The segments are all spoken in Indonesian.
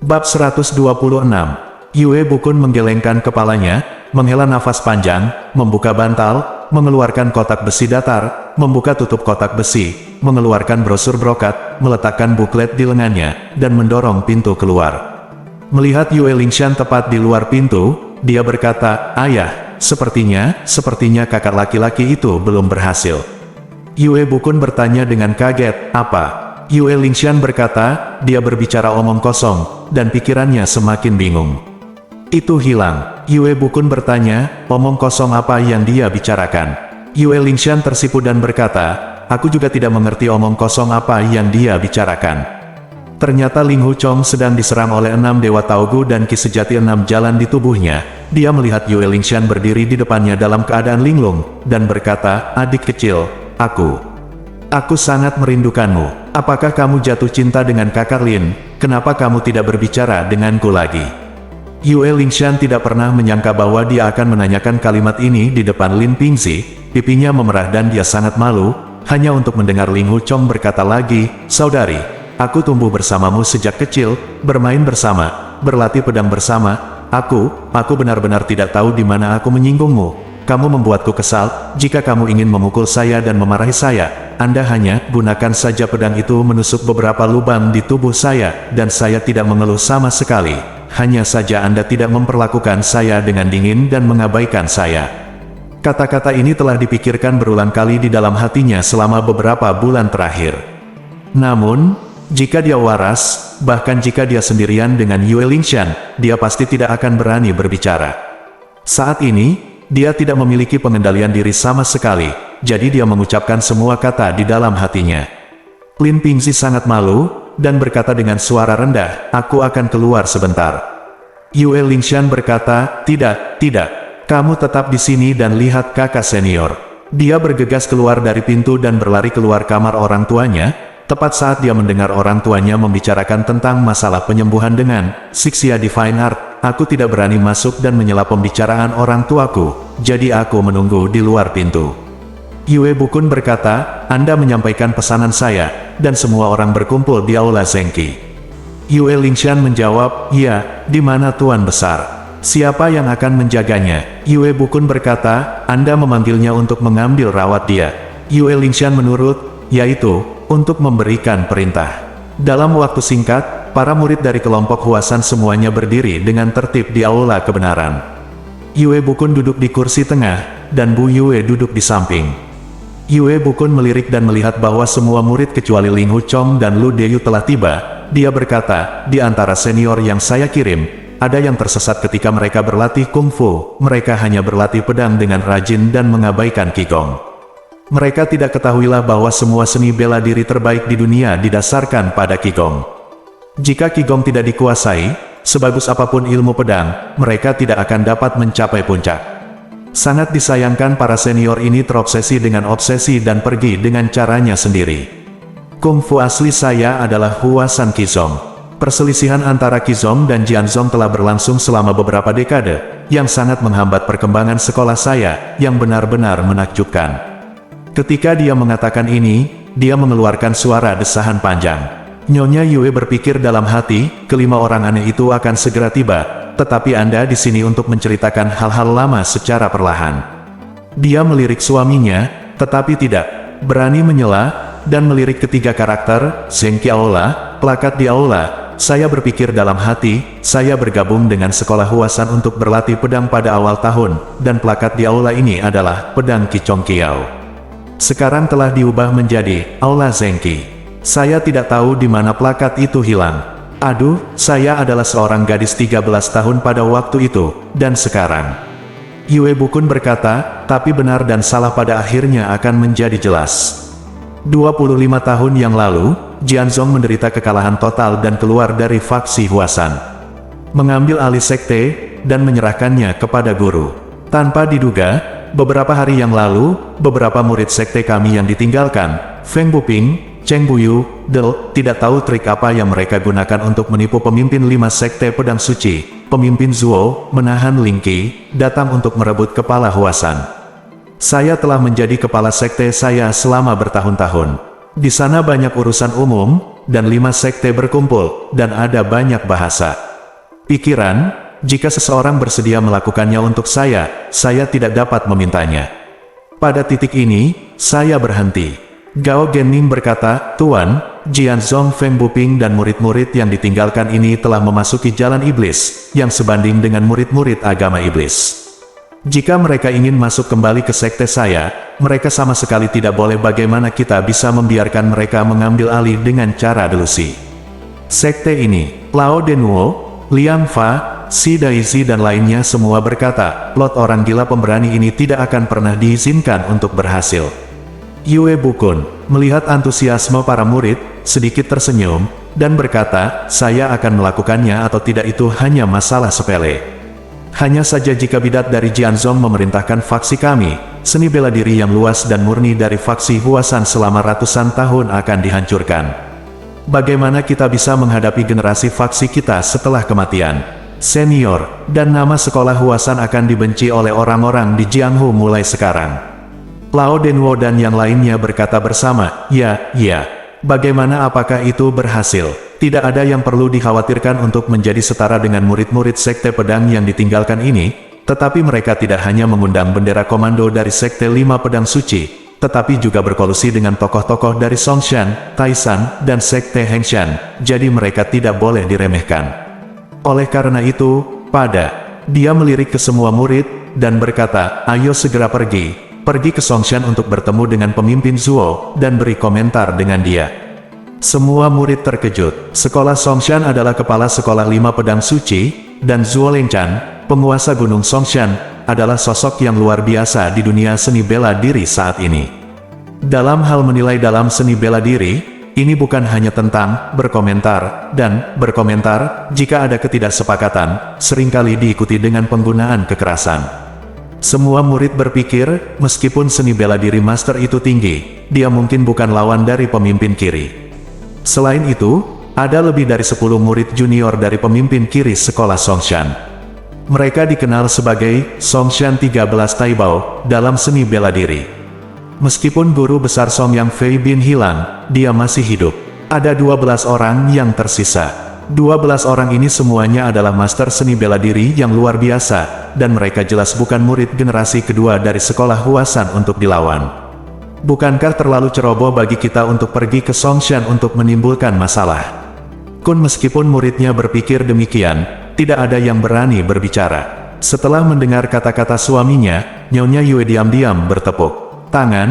Bab 126. Yue Bukun menggelengkan kepalanya, menghela nafas panjang, membuka bantal, mengeluarkan kotak besi datar, membuka tutup kotak besi, mengeluarkan brosur brokat, meletakkan buklet di lengannya, dan mendorong pintu keluar. Melihat Yue Lingshan tepat di luar pintu, dia berkata, "Ayah, sepertinya kakak laki-laki itu belum berhasil." Yue Bukun bertanya dengan kaget, "Apa?" Yue Lingshan berkata, dia berbicara omong kosong, dan pikirannya semakin bingung. "Itu hilang." Yue Bukun bertanya, omong kosong apa yang dia bicarakan? Yue Lingshan tersipu dan berkata, "Aku juga tidak mengerti omong kosong apa yang dia bicarakan." Ternyata Ling Hu Chong sedang diserang oleh 6 Dewa Taugu dan Ki Sejati 6 jalan di tubuhnya. Dia melihat Yue Lingshan berdiri di depannya dalam keadaan linglung, dan berkata, "Adik kecil, Aku sangat merindukanmu. Apakah kamu jatuh cinta dengan kakak Lin? Kenapa kamu tidak berbicara denganku lagi?" Yue Lingshan tidak pernah menyangka bahwa dia akan menanyakan kalimat ini di depan Lin Pingzi. Pipinya memerah dan dia sangat malu, hanya untuk mendengar Ling Hu Chong berkata lagi, "Saudari, aku tumbuh bersamamu sejak kecil, bermain bersama, berlatih pedang bersama. Aku benar-benar tidak tahu di mana aku menyinggungmu. Kamu membuatku kesal. Jika kamu ingin memukul saya dan memarahi saya, Anda hanya gunakan saja pedang itu menusuk beberapa lubang di tubuh saya, dan saya tidak mengeluh sama sekali. Hanya saja Anda tidak memperlakukan saya dengan dingin dan mengabaikan saya." Kata-kata ini telah dipikirkan berulang kali di dalam hatinya selama beberapa bulan terakhir. Namun, jika dia waras, bahkan jika dia sendirian dengan Yue Lingshan, dia pasti tidak akan berani berbicara. Saat ini, dia tidak memiliki pengendalian diri sama sekali, jadi dia mengucapkan semua kata di dalam hatinya. Lin Pingzi sangat malu, dan berkata dengan suara rendah, "Aku akan keluar sebentar." Yue Lingshan berkata, Tidak, kamu tetap di sini dan lihat kakak senior." Dia bergegas keluar dari pintu dan berlari keluar kamar orang tuanya, tepat saat dia mendengar orang tuanya membicarakan tentang masalah penyembuhan dengan Sixia Divine Art. "Aku tidak berani masuk dan menyela pembicaraan orang tuaku, jadi aku menunggu di luar pintu." Yue Bukun berkata, "Anda menyampaikan pesanan saya, dan semua orang berkumpul di Aula Zengqi." Yue Lingshan menjawab, "Ya, di mana Tuan Besar? Siapa yang akan menjaganya?" Yue Bukun berkata, "Anda memanggilnya untuk mengambil rawat dia." Yue Lingshan menurut, yaitu, untuk memberikan perintah. Dalam waktu singkat, para murid dari kelompok Huasan semuanya berdiri dengan tertib di Aula Kebenaran. Yue Bukun duduk di kursi tengah, dan Bu Yue duduk di samping. Yue Bukun melirik dan melihat bahwa semua murid kecuali Ling Hu Chong dan Lu Deyu telah tiba. Dia berkata, "Di antara senior yang saya kirim, ada yang tersesat ketika mereka berlatih kungfu. Mereka hanya berlatih pedang dengan rajin dan mengabaikan qigong. Mereka tidak ketahuilah bahwa semua seni bela diri terbaik di dunia didasarkan pada qigong. Jika qigong tidak dikuasai, sebagus apapun ilmu pedang, mereka tidak akan dapat mencapai puncak. Sangat disayangkan para senior ini terobsesi dengan obsesi dan pergi dengan caranya sendiri. Kungfu asli saya adalah Huasan Qizong. Perselisihan antara Qizong dan Jianzong telah berlangsung selama beberapa dekade, yang sangat menghambat perkembangan sekolah saya, yang benar-benar menakjubkan." Ketika dia mengatakan ini, dia mengeluarkan suara desahan panjang. Nyonya Yue berpikir dalam hati, kelima orang aneh itu akan segera tiba, tetapi Anda di sini untuk menceritakan hal-hal lama secara perlahan. Dia melirik suaminya, tetapi tidak berani menyela, dan melirik ketiga karakter, Zengqi Aula, plakat di Aula. Saya berpikir dalam hati, saya bergabung dengan sekolah Huasan untuk berlatih pedang pada awal tahun, dan plakat di Aula ini adalah pedang Qi Chong Kiao. Sekarang telah diubah menjadi Aula Zengqi. Saya tidak tahu di mana plakat itu hilang. Aduh, saya adalah seorang gadis 13 tahun pada waktu itu, dan sekarang. Yue Bukun berkata, tapi benar dan salah pada akhirnya akan menjadi jelas. 25 tahun yang lalu, Jianzong menderita kekalahan total dan keluar dari faksi Huasan. Mengambil alih sekte, dan menyerahkannya kepada guru. Tanpa diduga, beberapa hari yang lalu, beberapa murid sekte kami yang ditinggalkan, Feng Buping, Cheng Buyu, Del, tidak tahu trik apa yang mereka gunakan untuk menipu pemimpin 5 sekte pedang suci. Pemimpin Zuo, menahan Ling Qi, datang untuk merebut kepala Huasan. Saya telah menjadi kepala sekte saya selama bertahun-tahun. Di sana banyak urusan umum, dan 5 sekte berkumpul, dan ada banyak bahasa. Pikiran, jika seseorang bersedia melakukannya untuk saya tidak dapat memintanya. Pada titik ini, saya berhenti. Gao Genning berkata, Tuan, Jianzong Feng Buping dan murid-murid yang ditinggalkan ini telah memasuki jalan iblis, yang sebanding dengan murid-murid agama iblis. Jika mereka ingin masuk kembali ke sekte saya, mereka sama sekali tidak boleh. Bagaimana kita bisa membiarkan mereka mengambil alih dengan cara delusi? Sekte ini, Lao Denwo, Liang Fa, Si Daisy dan lainnya semua berkata, lot orang gila pemberani ini tidak akan pernah diizinkan untuk berhasil. Yue Bukun, melihat antusiasme para murid, sedikit tersenyum, dan berkata, saya akan melakukannya atau tidak itu hanya masalah sepele. Hanya saja jika bidat dari Jianzong memerintahkan faksi kami, seni bela diri yang luas dan murni dari faksi Huasan selama ratusan tahun akan dihancurkan. Bagaimana kita bisa menghadapi generasi faksi kita setelah kematian senior, dan nama sekolah Huasan akan dibenci oleh orang-orang di Jianghu mulai sekarang? Lao Denwo dan yang lainnya berkata bersama, ya. Bagaimana apakah itu berhasil? Tidak ada yang perlu dikhawatirkan untuk menjadi setara dengan murid-murid sekte pedang yang ditinggalkan ini, tetapi mereka tidak hanya mengundang bendera komando dari sekte 5 pedang suci, tetapi juga berkolusi dengan tokoh-tokoh dari Songshan, Taishan, dan sekte Hengshan, jadi mereka tidak boleh diremehkan. Oleh karena itu, dia melirik ke semua murid, dan berkata, ayo segera pergi ke Songshan untuk bertemu dengan pemimpin Zuo, dan beri komentar dengan dia. Semua murid terkejut. Sekolah Songshan adalah kepala sekolah 5 pedang suci, dan Zuo Lengchan, penguasa gunung Songshan, adalah sosok yang luar biasa di dunia seni bela diri saat ini. Dalam hal menilai dalam seni bela diri, ini bukan hanya tentang berkomentar, dan berkomentar, jika ada ketidaksepakatan, seringkali diikuti dengan penggunaan kekerasan. Semua murid berpikir, meskipun seni bela diri master itu tinggi, dia mungkin bukan lawan dari pemimpin kiri. Selain itu, ada lebih dari 10 murid junior dari pemimpin kiri sekolah Songshan. Mereka dikenal sebagai Songshan 13 Taibao dalam seni bela diri. Meskipun guru besar Song Yang Fei Bin hilang, dia masih hidup. Ada 12 orang yang tersisa. 12 orang ini semuanya adalah master seni bela diri yang luar biasa, dan mereka jelas bukan murid generasi kedua dari sekolah Huasan untuk dilawan. Bukankah terlalu ceroboh bagi kita untuk pergi ke Songshan untuk menimbulkan masalah? Kun meskipun muridnya berpikir demikian, tidak ada yang berani berbicara. Setelah mendengar kata-kata suaminya, Nyonya Yue diam-diam bertepuk tangan,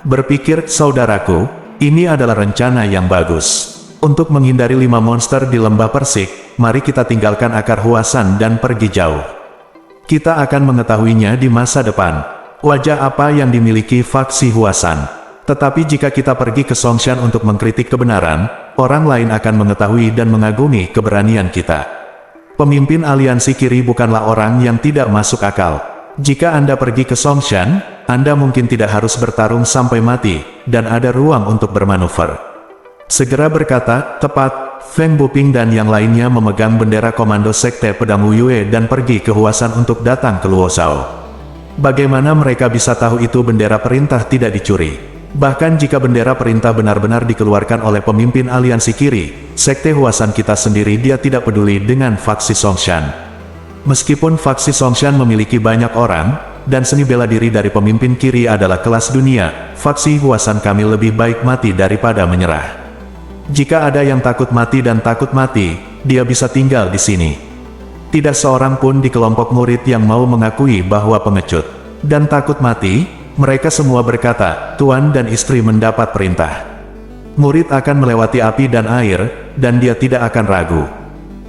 berpikir, saudaraku, ini adalah rencana yang bagus. Untuk menghindari 5 monster di lembah Persik, mari kita tinggalkan akar Huasan dan pergi jauh. Kita akan mengetahuinya di masa depan. Wajah apa yang dimiliki faksi Huasan. Tetapi jika kita pergi ke Songshan untuk mengkritik kebenaran, orang lain akan mengetahui dan mengagumi keberanian kita. Pemimpin aliansi kiri bukanlah orang yang tidak masuk akal. Jika Anda pergi ke Songshan, Anda mungkin tidak harus bertarung sampai mati, dan ada ruang untuk bermanuver. Segera berkata, tepat, Feng Buping dan yang lainnya memegang bendera komando sekte pedang Wuyue dan pergi ke Huasan untuk datang ke Luozhao. Bagaimana mereka bisa tahu itu bendera perintah tidak dicuri? Bahkan jika bendera perintah benar-benar dikeluarkan oleh pemimpin aliansi kiri, sekte Huasan kita sendiri dia tidak peduli dengan faksi Songshan. Meskipun faksi Songshan memiliki banyak orang, dan seni bela diri dari pemimpin kiri adalah kelas dunia, faksi Huasan kami lebih baik mati daripada menyerah. Jika ada yang takut mati dan takut mati, dia bisa tinggal di sini. Tidak seorang pun di kelompok murid yang mau mengakui bahwa pengecut dan takut mati. Mereka semua berkata, Tuan dan istri mendapat perintah. Murid akan melewati api dan air, dan dia tidak akan ragu.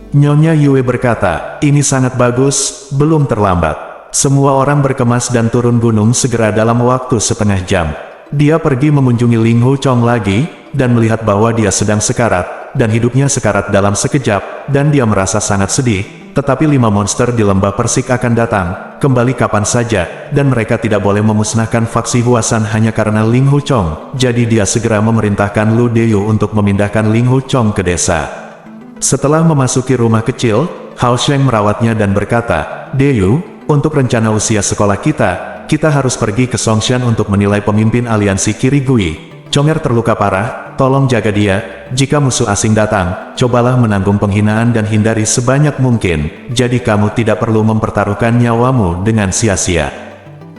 Nyonya Yue berkata, ini sangat bagus, belum terlambat. Semua orang berkemas dan turun gunung segera dalam waktu setengah jam. Dia pergi mengunjungi Ling Hu Chong lagi, dan melihat bahwa dia sedang sekarat, dan hidupnya sekarat dalam sekejap, dan dia merasa sangat sedih. Tetapi 5 monster di lembah Persik akan datang, kembali kapan saja, dan mereka tidak boleh memusnahkan faksi Huasan hanya karena Ling Hu Chong. Jadi dia segera memerintahkan Lu Deyu untuk memindahkan Ling Hu Chong ke desa. Setelah memasuki rumah kecil, Hao Sheng merawatnya dan berkata, Deyu, untuk rencana usia sekolah kita harus pergi ke Songshan untuk menilai pemimpin aliansi Kiri Gui. Chonger terluka parah, tolong jaga dia. Jika musuh asing datang, cobalah menanggung penghinaan dan hindari sebanyak mungkin. Jadi kamu tidak perlu mempertaruhkan nyawamu dengan sia-sia.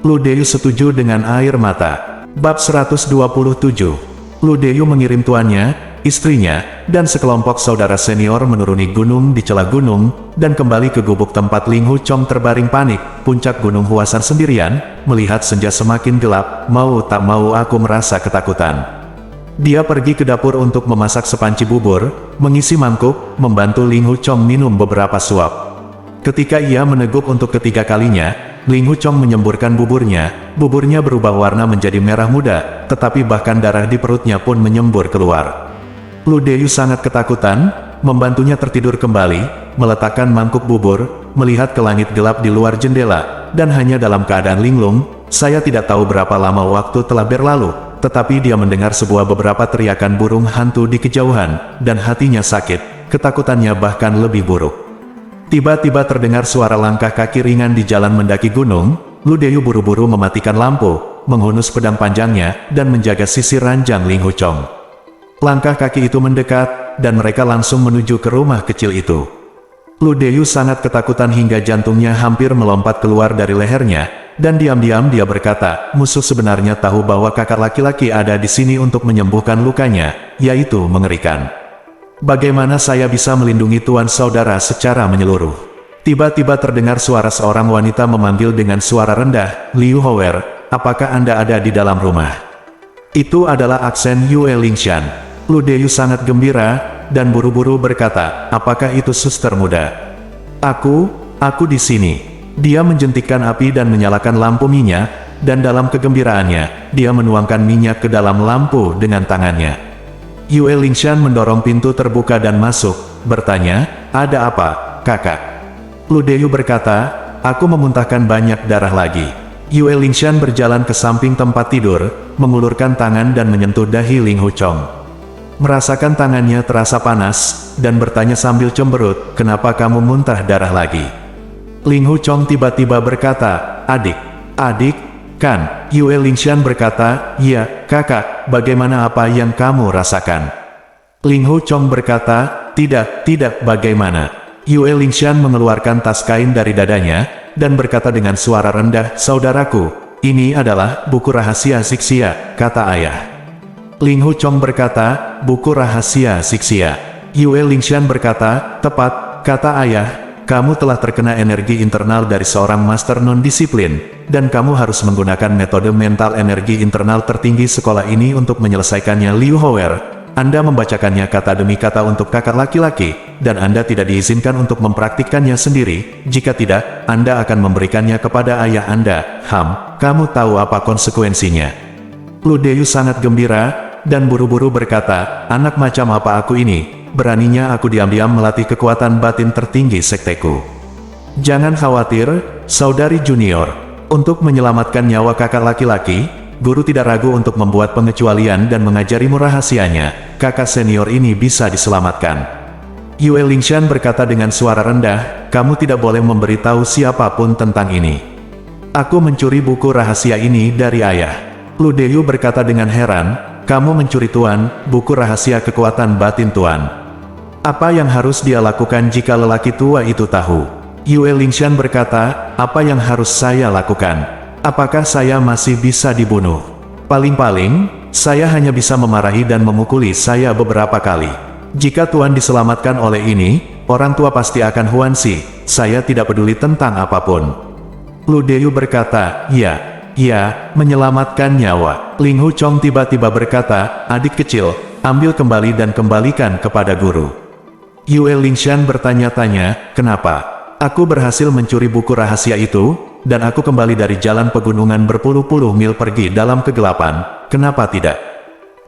Lu Deyu setuju dengan air mata. Bab 127. Lu Deyu mengirim tuannya, istrinya, dan sekelompok saudara senior menuruni gunung di celah gunung, dan kembali ke gubuk tempat Ling Hu Chong terbaring panik. Puncak gunung Huasan sendirian, melihat senja semakin gelap, mau tak mau aku merasa ketakutan. Dia pergi ke dapur untuk memasak sepanci bubur, mengisi mangkuk, membantu Ling Hu Chong minum beberapa suap. Ketika ia meneguk untuk ketiga kalinya, Ling Hu Chong menyemburkan buburnya. Buburnya berubah warna menjadi merah muda, tetapi bahkan darah di perutnya pun menyembur keluar. Lu Deyu sangat ketakutan, membantunya tertidur kembali, meletakkan mangkuk bubur, melihat ke langit gelap di luar jendela, dan hanya dalam keadaan linglung. Saya tidak tahu berapa lama waktu telah berlalu, tetapi dia mendengar beberapa teriakan burung hantu di kejauhan, dan hatinya sakit, ketakutannya bahkan lebih buruk. Tiba-tiba terdengar suara langkah kaki ringan di jalan mendaki gunung. Lu Deyu buru-buru mematikan lampu, menghunus pedang panjangnya, dan menjaga sisi ranjang Ling Hu Chong. Langkah kaki itu mendekat, dan mereka langsung menuju ke rumah kecil itu. Lu Deyu sangat ketakutan hingga jantungnya hampir melompat keluar dari lehernya, dan diam-diam dia berkata, musuh sebenarnya tahu bahwa kakak laki-laki ada di sini untuk menyembuhkan lukanya, yaitu mengerikan. Bagaimana saya bisa melindungi tuan saudara secara menyeluruh? Tiba-tiba terdengar suara seorang wanita memanggil dengan suara rendah, Liu Howell, apakah Anda ada di dalam rumah? Itu adalah aksen Yue Lingshan. Lu Deyu sangat gembira, dan buru-buru berkata, apakah itu suster muda? Aku di sini. Dia menjentikkan api dan menyalakan lampu minyak, dan dalam kegembiraannya, dia menuangkan minyak ke dalam lampu dengan tangannya. Yue Lingshan mendorong pintu terbuka dan masuk, bertanya, ada apa, kakak? Lu Deyu berkata, aku memuntahkan banyak darah lagi. Yue Lingshan berjalan ke samping tempat tidur, mengulurkan tangan dan menyentuh dahi Ling Hu Chong. Merasakan tangannya terasa panas, dan bertanya sambil cemberut, kenapa kamu muntah darah lagi? Ling Hu Chong tiba-tiba berkata, adik, kan? Yue Lingshan berkata, iya, kakak, bagaimana apa yang kamu rasakan? Ling Hu Chong berkata, tidak, bagaimana? Yue Lingshan mengeluarkan tas kain dari dadanya, dan berkata dengan suara rendah, saudaraku, ini adalah buku rahasia Xixia, kata ayah. Ling Hu Chong berkata, buku rahasia Xixia. Yue Lingshan berkata, tepat, kata ayah. Kamu telah terkena energi internal dari seorang master non-disiplin, dan kamu harus menggunakan metode mental energi internal tertinggi sekolah ini untuk menyelesaikannya. Liu Howell, Anda membacakannya kata demi kata untuk kakak laki-laki, dan Anda tidak diizinkan untuk mempraktikkannya sendiri. Jika tidak, Anda akan memberikannya kepada ayah Anda. Kamu tahu apa konsekuensinya? Lu Deyu sangat gembira, dan buru-buru berkata, anak macam apa aku ini? Beraninya aku diam-diam melatih kekuatan batin tertinggi sekteku. Jangan khawatir, saudari junior. Untuk menyelamatkan nyawa kakak laki-laki, guru tidak ragu untuk membuat pengecualian dan mengajarimu rahasianya. Kakak senior ini bisa diselamatkan. Yue Lingshan berkata dengan suara rendah, kamu tidak boleh memberitahu siapapun tentang ini. Aku mencuri buku rahasia ini dari ayah. Lu Deyu berkata dengan heran, kamu mencuri tuan, buku rahasia kekuatan batin tuan. Apa yang harus dia lakukan jika lelaki tua itu tahu? Yue Lingshan berkata, apa yang harus saya lakukan? Apakah saya masih bisa dibunuh? Paling-paling, saya hanya bisa memarahi dan memukuli saya beberapa kali. Jika tuan diselamatkan oleh ini, orang tua pasti akan huansi. Saya tidak peduli tentang apapun. Lu Deyu berkata, ya, menyelamatkan nyawa. Ling Hu Chong tiba-tiba berkata, adik kecil, ambil kembali dan kembalikan kepada guru. Yue Lingshan bertanya-tanya, kenapa? Aku berhasil mencuri buku rahasia itu, dan aku kembali dari jalan pegunungan berpuluh-puluh mil pergi dalam kegelapan, kenapa tidak?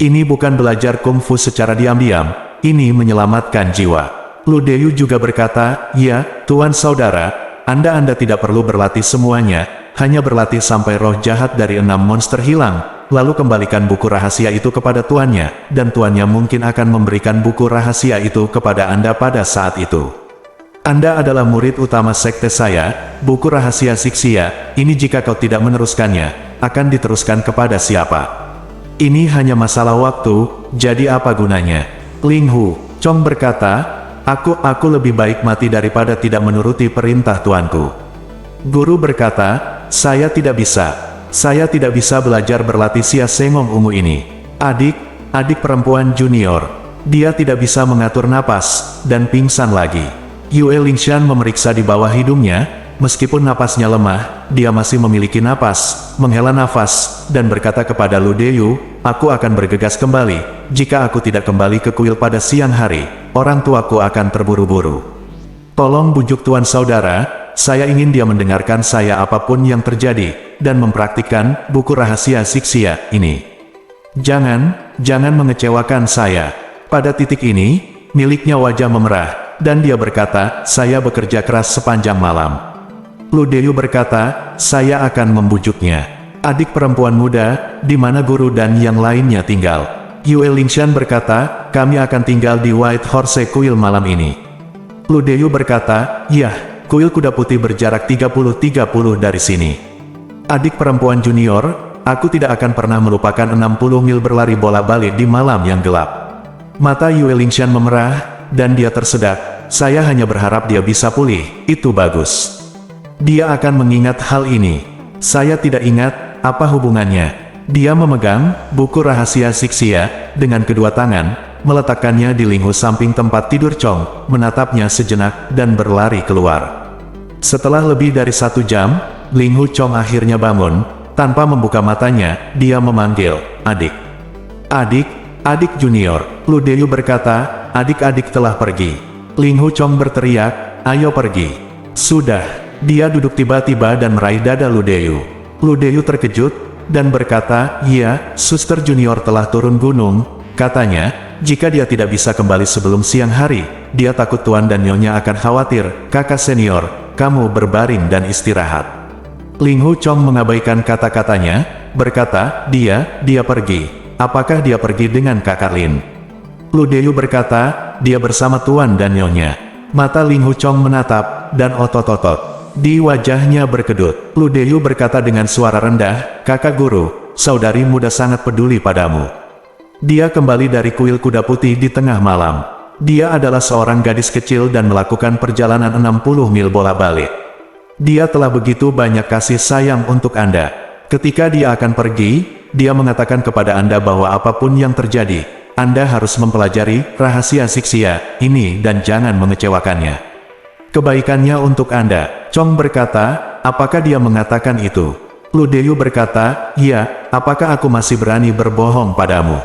Ini bukan belajar kungfu secara diam-diam, ini menyelamatkan jiwa. Lu Deyu juga berkata, ya, tuan saudara, Anda tidak perlu berlatih semuanya, hanya berlatih sampai roh jahat dari 6 monster hilang, lalu kembalikan buku rahasia itu kepada tuannya, dan tuannya mungkin akan memberikan buku rahasia itu kepada Anda pada saat itu. Anda adalah murid utama sekte saya, buku rahasia Xixia, ini jika kau tidak meneruskannya, akan diteruskan kepada siapa? Ini hanya masalah waktu, jadi apa gunanya? Ling Hu Chong berkata, aku lebih baik mati daripada tidak menuruti perintah tuanku. Guru berkata, saya tidak bisa belajar berlatih Xia Sengong ungu ini. Adik perempuan junior. Dia tidak bisa mengatur napas, dan pingsan lagi. Yue Lingshan memeriksa di bawah hidungnya, meskipun napasnya lemah, dia masih memiliki napas, menghela nafas, dan berkata kepada Lu Deyu, aku akan bergegas kembali. Jika aku tidak kembali ke kuil pada siang hari, orang tuaku akan terburu-buru. Tolong bujuk tuan saudara, saya ingin dia mendengarkan saya apapun yang terjadi, dan mempraktikkan buku rahasia Xixia ini. Jangan mengecewakan saya. Pada titik ini, miliknya wajah memerah, dan dia berkata, saya bekerja keras sepanjang malam. Lu Deyu berkata, saya akan membujuknya. Adik perempuan muda, di mana guru dan yang lainnya tinggal? Yue Lingshan berkata, kami akan tinggal di White Horse Kuil malam ini. Lu Deyu berkata, ya, kuil kuda putih berjarak 30-30 dari sini. Adik perempuan junior, aku tidak akan pernah melupakan 60 mil berlari bola-balik di malam yang gelap. Mata Yue Lingshan memerah, dan dia tersedak. Saya hanya berharap dia bisa pulih, itu bagus. Dia akan mengingat hal ini. Saya tidak ingat, apa hubungannya. Dia memegang buku rahasia Xixia dengan kedua tangan, meletakkannya di Ling Hu samping tempat tidur Chong, menatapnya sejenak, dan berlari keluar. Setelah lebih dari 1 jam, Ling Hu Chong akhirnya bangun. Tanpa membuka matanya, dia memanggil, Adik junior. Lu Deyu berkata, adik-adik telah pergi. Ling Hu Chong berteriak, ayo pergi. Sudah. Dia duduk tiba-tiba dan meraih dada Lu Deyu. Lu Deyu terkejut, dan berkata, iya, suster junior telah turun gunung. Katanya, jika dia tidak bisa kembali sebelum siang hari, dia takut tuan dan nyonya akan khawatir. Kakak senior, kamu berbaring dan istirahat. Ling Hu Chong mengabaikan kata-katanya, berkata, dia pergi. Apakah dia pergi dengan kakak Lin? Lu Deyu berkata, dia bersama tuan dan nyonya. Mata Ling Hu Chong menatap, dan otot-otot di wajahnya berkedut. Lu Deyu berkata dengan suara rendah, kakak guru, saudari muda sangat peduli padamu. Dia kembali dari kuil kuda putih di tengah malam. Dia adalah seorang gadis kecil dan melakukan perjalanan 60 mil bola-balik. Dia telah begitu banyak kasih sayang untuk Anda. Ketika dia akan pergi, dia mengatakan kepada Anda bahwa apapun yang terjadi, Anda harus mempelajari rahasia Xixia ini dan jangan mengecewakannya. Kebaikannya untuk Anda. Chong berkata, apakah dia mengatakan itu? Lu Deyu berkata, iya, apakah aku masih berani berbohong padamu?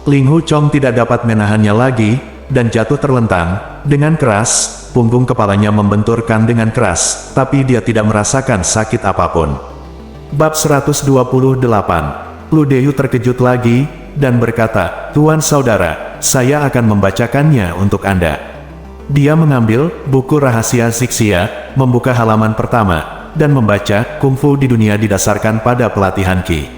Ling Hu Chong tidak dapat menahannya lagi, dan jatuh terlentang. Dengan keras, punggung kepalanya membenturkan dengan keras, tapi dia tidak merasakan sakit apapun. Bab 128. Lu Deyu terkejut lagi, dan berkata, tuan saudara, saya akan membacakannya untuk Anda. Dia mengambil buku rahasia Xixia, membuka halaman pertama, dan membaca, kungfu di dunia didasarkan pada pelatihan Qi.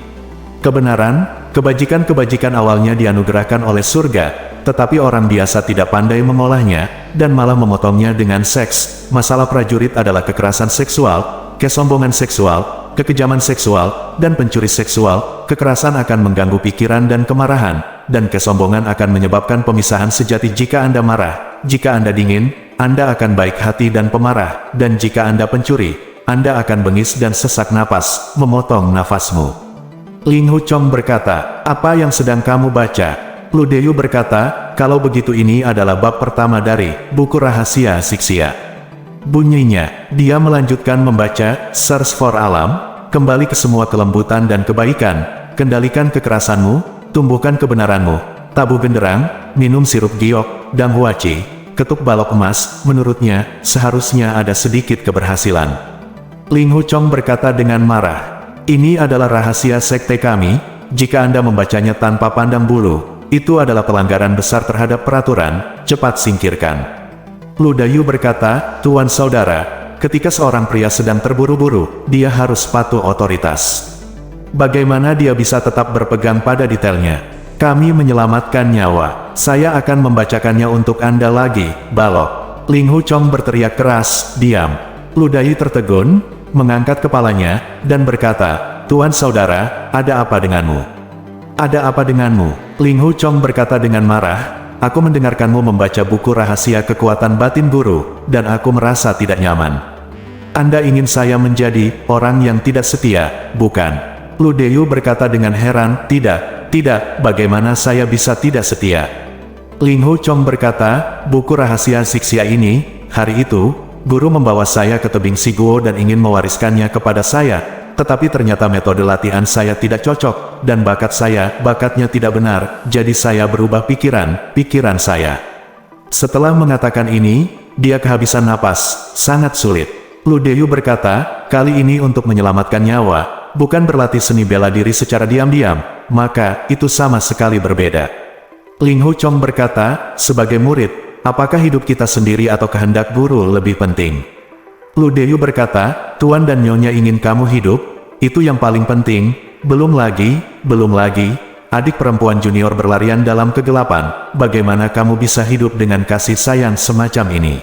Kebenaran, kebajikan-kebajikan awalnya dianugerahkan oleh surga, tetapi orang biasa tidak pandai mengolahnya, dan malah memotongnya dengan seks. Masalah prajurit adalah kekerasan seksual, kesombongan seksual, kekejaman seksual, dan pencuri seksual. Kekerasan akan mengganggu pikiran dan kemarahan, dan kesombongan akan menyebabkan pemisahan sejati. Jika Anda marah, jika Anda dingin, Anda akan baik hati dan pemarah, dan jika Anda pencuri, Anda akan bengis dan sesak napas, memotong nafasmu. Ling Hu Chong berkata, apa yang sedang kamu baca? Lu Deyu berkata, kalau begitu ini adalah bab pertama dari buku rahasia Xixia. Bunyinya, dia melanjutkan membaca, search for alam, kembali ke semua kelembutan dan kebaikan, kendalikan kekerasanmu, tumbuhkan kebenaranmu, tabuh genderang, minum sirup giok, dan huaci, ketuk balok emas. Menurutnya, seharusnya ada sedikit keberhasilan. Ling Hu Chong berkata dengan marah, ini adalah rahasia sekte kami, jika Anda membacanya tanpa pandang bulu, itu adalah pelanggaran besar terhadap peraturan, cepat singkirkan. Lu Deyu berkata, tuan saudara, ketika seorang pria sedang terburu-buru, dia harus patuh otoritas. Bagaimana dia bisa tetap berpegang pada detailnya? Kami menyelamatkan nyawa. Saya akan membacakannya untuk Anda lagi, balok. Ling Hu Chong berteriak keras, diam. Lu Deyu tertegun, mengangkat kepalanya, dan berkata, tuan saudara, ada apa denganmu? Ada apa denganmu? Ling Hu Chong berkata dengan marah, aku mendengarkanmu membaca buku rahasia kekuatan batin guru, dan aku merasa tidak nyaman. Anda ingin saya menjadi orang yang tidak setia, bukan? Lu Deyu berkata dengan heran, tidak, bagaimana saya bisa tidak setia? Ling Hu Chong berkata, buku rahasia Xixia ini, hari itu, guru membawa saya ke tebing Siguo dan ingin mewariskannya kepada saya. Tetapi ternyata metode latihan saya tidak cocok, dan bakatnya tidak benar, jadi saya berubah pikiran saya. Setelah mengatakan ini, dia kehabisan napas, sangat sulit. Lu Deyu berkata, kali ini untuk menyelamatkan nyawa, bukan berlatih seni bela diri secara diam-diam, maka itu sama sekali berbeda. Ling Hu Chong berkata, sebagai murid, apakah hidup kita sendiri atau kehendak guru lebih penting? Lu Deyu berkata, Tuan dan Nyonya ingin kamu hidup, itu yang paling penting, belum lagi, adik perempuan junior berlarian dalam kegelapan, bagaimana kamu bisa hidup dengan kasih sayang semacam ini?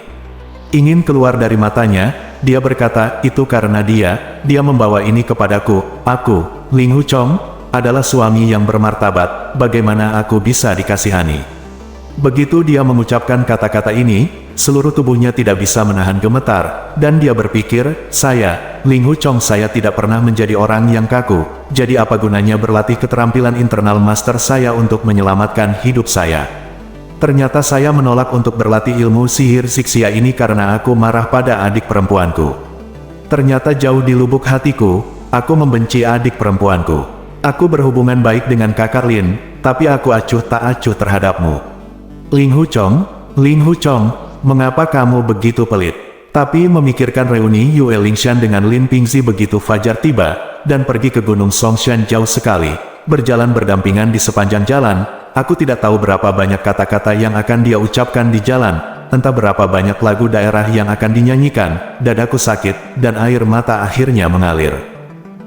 Ingin keluar dari matanya, dia berkata, itu karena dia membawa ini kepadaku, aku, Ling Hu Chong, adalah suami yang bermartabat, bagaimana aku bisa dikasihani? Begitu dia mengucapkan kata-kata ini, seluruh tubuhnya tidak bisa menahan gemetar, dan dia berpikir, Ling Hu Chong saya tidak pernah menjadi orang yang kaku, jadi apa gunanya berlatih keterampilan internal master saya untuk menyelamatkan hidup saya? Ternyata saya menolak untuk berlatih ilmu sihir Xixia ini karena aku marah pada adik perempuanku. Ternyata jauh di lubuk hatiku, aku membenci adik perempuanku. Aku berhubungan baik dengan kakak Lin, tapi aku acuh tak acuh terhadapmu. Ling Hu Chong, mengapa kamu begitu pelit? Tapi memikirkan reuni Yue Lingshan dengan Lin Pingzi begitu fajar tiba, dan pergi ke Gunung Songshan jauh sekali, berjalan berdampingan di sepanjang jalan, aku tidak tahu berapa banyak kata-kata yang akan dia ucapkan di jalan, entah berapa banyak lagu daerah yang akan dinyanyikan, dadaku sakit, dan air mata akhirnya mengalir.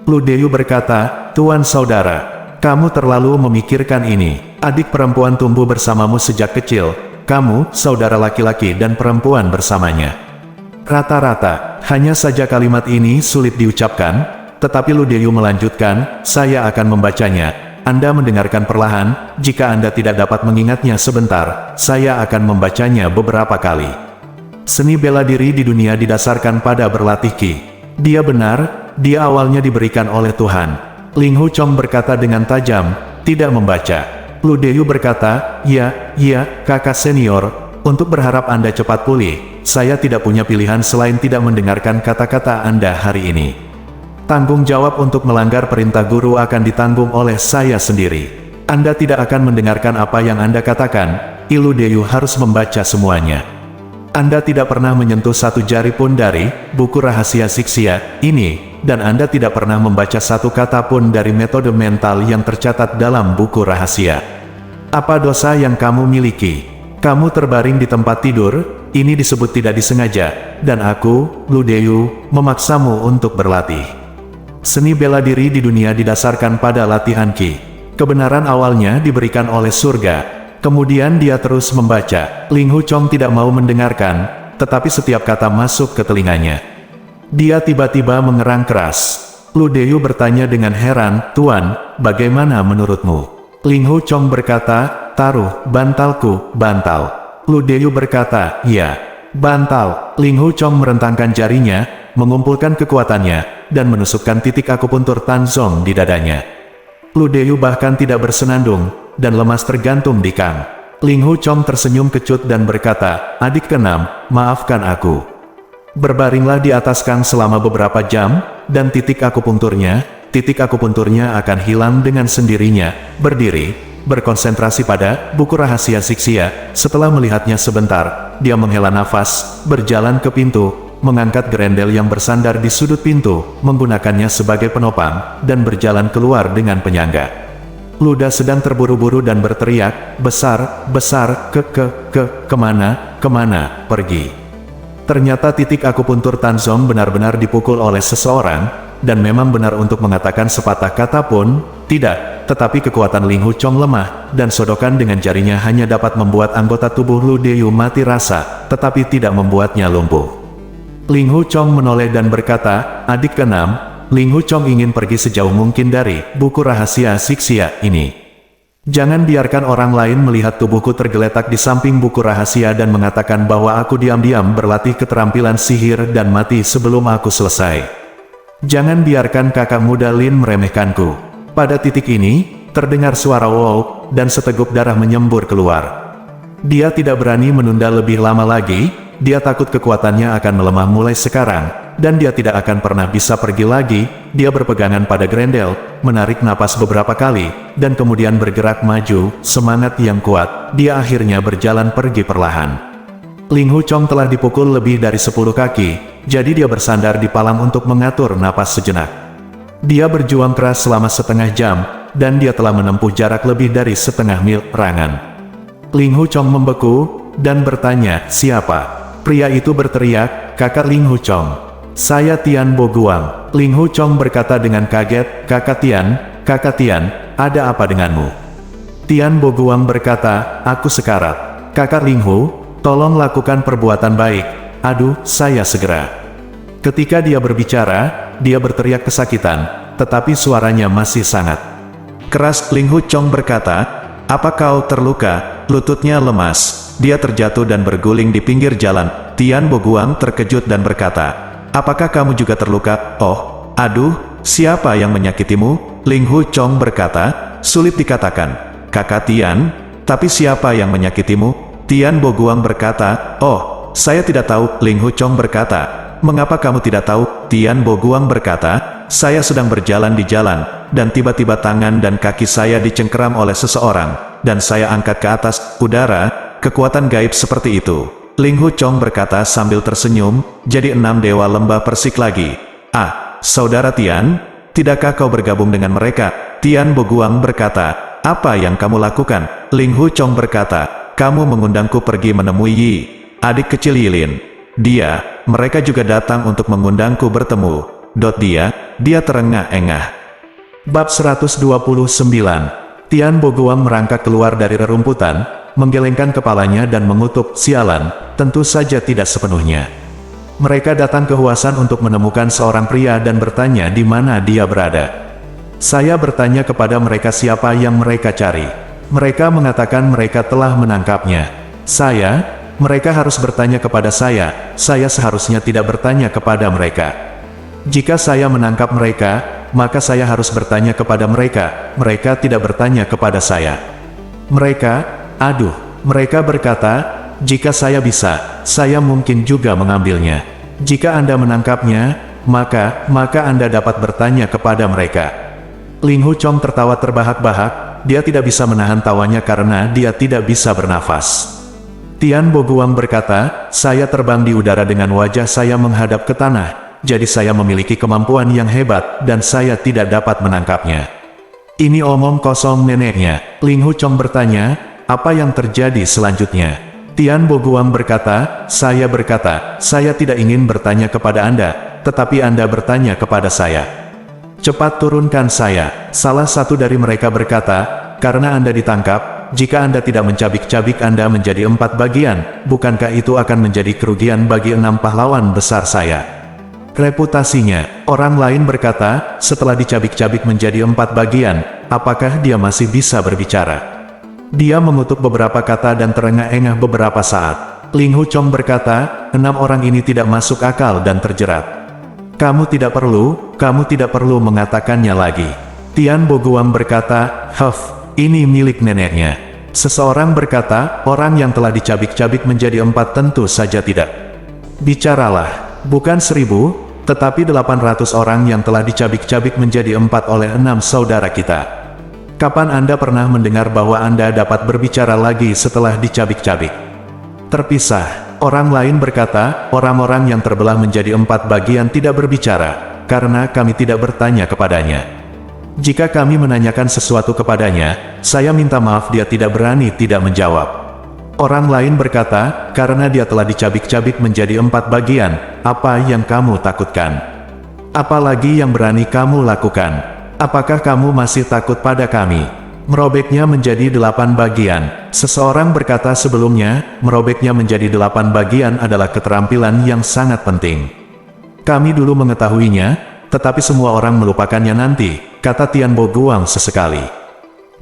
Lu Deyu berkata, Tuan saudara, kamu terlalu memikirkan ini. Adik perempuan tumbuh bersamamu sejak kecil, kamu, saudara laki-laki dan perempuan bersamanya. Rata-rata, hanya saja kalimat ini sulit diucapkan, tetapi Lu Deyu melanjutkan, saya akan membacanya. Anda mendengarkan perlahan, jika Anda tidak dapat mengingatnya sebentar, saya akan membacanya beberapa kali. Seni bela diri di dunia didasarkan pada berlatih Qi. Dia benar, dia awalnya diberikan oleh Tuhan. Ling Hu Chong berkata dengan tajam, tidak membaca. Lu Deyu berkata, ya, kakak senior, untuk berharap Anda cepat pulih, saya tidak punya pilihan selain tidak mendengarkan kata-kata Anda hari ini. Tanggung jawab untuk melanggar perintah guru akan ditanggung oleh saya sendiri. Anda tidak akan mendengarkan apa yang Anda katakan, Lu Deyu harus membaca semuanya. Anda tidak pernah menyentuh satu jari pun dari buku rahasia Xixia ini, dan Anda tidak pernah membaca satu kata pun dari metode mental yang tercatat dalam buku rahasia. Apa dosa yang kamu miliki? Kamu terbaring di tempat tidur, ini disebut tidak disengaja, dan aku, Lu Deyu, memaksamu untuk berlatih. Seni bela diri di dunia didasarkan pada latihan Qi. Kebenaran awalnya diberikan oleh surga. Kemudian dia terus membaca. Ling Hu Chong tidak mau mendengarkan, tetapi setiap kata masuk ke telinganya. Dia tiba-tiba mengerang keras. Lu Deyu bertanya dengan heran, Tuan, bagaimana menurutmu? Ling Hu Chong berkata, taruh bantalku, bantal. Lu Deyu berkata, ya, bantal. Ling Hu Chong merentangkan jarinya, mengumpulkan kekuatannya, dan menusukkan titik akupuntur Tanzong di dadanya. Lu Deyu bahkan tidak bersenandung, dan lemas tergantung di Kang. Ling Hu Chong tersenyum kecut dan berkata, adik keenam, maafkan aku. Berbaringlah di atas Kang selama beberapa jam, dan titik akupunturnya akan hilang dengan sendirinya. Berdiri, berkonsentrasi pada buku rahasia Xixia. Setelah melihatnya sebentar, dia menghela nafas, berjalan ke pintu, mengangkat gerendel yang bersandar di sudut pintu, menggunakannya sebagai penopang, dan berjalan keluar dengan penyangga. Luda sedang terburu-buru dan berteriak, besar, kemana, pergi. Ternyata titik akupuntur Tanzong benar-benar dipukul oleh seseorang, dan memang benar untuk mengatakan sepatah kata pun, tidak, tetapi kekuatan Ling Hu Chong lemah, dan sodokan dengan jarinya hanya dapat membuat anggota tubuh Lu Deyu mati rasa, tetapi tidak membuatnya lumpuh. Ling Hu Chong menoleh dan berkata, adik keenam, Ling Hu Chong ingin pergi sejauh mungkin dari buku rahasia Xixia ini. Jangan biarkan orang lain melihat tubuhku tergeletak di samping buku rahasia dan mengatakan bahwa aku diam-diam berlatih keterampilan sihir dan mati sebelum aku selesai. Jangan biarkan kakak muda Lin meremehkanku. Pada titik ini, terdengar suara wow, dan seteguk darah menyembur keluar. Dia tidak berani menunda lebih lama lagi, dia takut kekuatannya akan melemah mulai sekarang, dan dia tidak akan pernah bisa pergi lagi. Dia berpegangan pada Grendel, menarik napas beberapa kali, dan kemudian bergerak maju, semangat yang kuat, dia akhirnya berjalan pergi perlahan. Ling Hu Chong telah dipukul lebih dari 10 kaki, jadi dia bersandar di palang untuk mengatur napas sejenak. Dia berjuang keras selama setengah jam, dan dia telah menempuh jarak lebih dari setengah mil perangan. Ling Hu Chong membeku, dan bertanya, siapa? Pria itu berteriak, kakak Ling Hu Chong. Saya Tian Bo Guang. Ling Hu Chong berkata dengan kaget, kakak Tian, ada apa denganmu? Tian Bo Guang berkata, aku sekarat. Kakak Ling Hu, tolong lakukan perbuatan baik. Aduh, saya segera. Ketika dia berbicara, dia berteriak kesakitan, tetapi suaranya masih sangat keras. Ling Hu Chong berkata, apa kau terluka? Lututnya lemas. Dia terjatuh dan berguling di pinggir jalan. Tian Bo Guang terkejut dan berkata, apakah kamu juga terluka? Oh, aduh, siapa yang menyakitimu? Ling Hu Chong berkata, sulit dikatakan, kakak Tian, tapi siapa yang menyakitimu? Tian Bo Guang berkata, oh, saya tidak tahu. Ling Hu Chong berkata, mengapa kamu tidak tahu? Tian Bo Guang berkata, saya sedang berjalan di jalan, dan tiba-tiba tangan dan kaki saya dicengkeram oleh seseorang, dan saya angkat ke atas udara, kekuatan gaib seperti itu. Ling Hu Chong berkata sambil tersenyum, jadi 6 dewa lembah persik lagi. Ah, saudara Tian, tidakkah kau bergabung dengan mereka? Tian Bo Guang berkata, apa yang kamu lakukan? Ling Hu Chong berkata, kamu mengundangku pergi menemui Yi, adik kecil Yilin. Mereka juga datang untuk mengundangku bertemu. Dia terengah-engah. Bab 129. Tian Bo Guang merangkak keluar dari rerumputan, menggelengkan kepalanya dan mengutuk, sialan, tentu saja tidak sepenuhnya. Mereka datang ke Huasan untuk menemukan seorang pria dan bertanya di mana dia berada. Saya bertanya kepada mereka siapa yang mereka cari. Mereka mengatakan mereka telah menangkapnya. Mereka harus bertanya kepada saya seharusnya tidak bertanya kepada mereka. Jika saya menangkap mereka, maka saya harus bertanya kepada mereka, mereka tidak bertanya kepada saya. Mereka berkata, jika saya bisa, saya mungkin juga mengambilnya. Jika Anda menangkapnya, maka Anda dapat bertanya kepada mereka. Ling Hu Chong tertawa terbahak-bahak, dia tidak bisa menahan tawanya karena dia tidak bisa bernafas. Tian Bo Guang berkata, saya terbang di udara dengan wajah saya menghadap ke tanah. Jadi saya memiliki kemampuan yang hebat, dan saya tidak dapat menangkapnya. Ini omong kosong neneknya. Ling Hu Chong bertanya, apa yang terjadi selanjutnya? Tian Bo Guang berkata, saya tidak ingin bertanya kepada Anda, tetapi Anda bertanya kepada saya. Cepat turunkan saya. Salah satu dari mereka berkata, karena Anda ditangkap, jika Anda tidak mencabik-cabik Anda menjadi 4 bagian, bukankah itu akan menjadi kerugian bagi 6 pahlawan besar saya? Reputasinya, orang lain berkata, setelah dicabik-cabik menjadi 4 bagian, apakah dia masih bisa berbicara? Dia mengutuk beberapa kata dan terengah-engah beberapa saat. Ling Hu Chong berkata, 6 orang ini tidak masuk akal dan terjerat. Kamu tidak perlu mengatakannya lagi. Tian Bo Guang berkata, ini milik neneknya. Seseorang berkata, orang yang telah dicabik-cabik menjadi 4 tentu saja tidak. Bicaralah, bukan 1000, tetapi 800 orang yang telah dicabik-cabik menjadi 4 oleh 6 saudara kita. Kapan Anda pernah mendengar bahwa Anda dapat berbicara lagi setelah dicabik-cabik? Terpisah, orang lain berkata, orang-orang yang terbelah menjadi 4 bagian tidak berbicara, karena kami tidak bertanya kepadanya. Jika kami menanyakan sesuatu kepadanya, saya minta maaf dia tidak berani tidak menjawab. Orang lain berkata, karena dia telah dicabik-cabik menjadi 4 bagian, apa yang kamu takutkan? Apalagi yang berani kamu lakukan? Apakah kamu masih takut pada kami? Merobeknya menjadi 8 bagian. Seseorang berkata sebelumnya, merobeknya menjadi 8 bagian adalah keterampilan yang sangat penting. Kami dulu mengetahuinya, tetapi semua orang melupakannya nanti, kata Tian Bo Guang sesekali.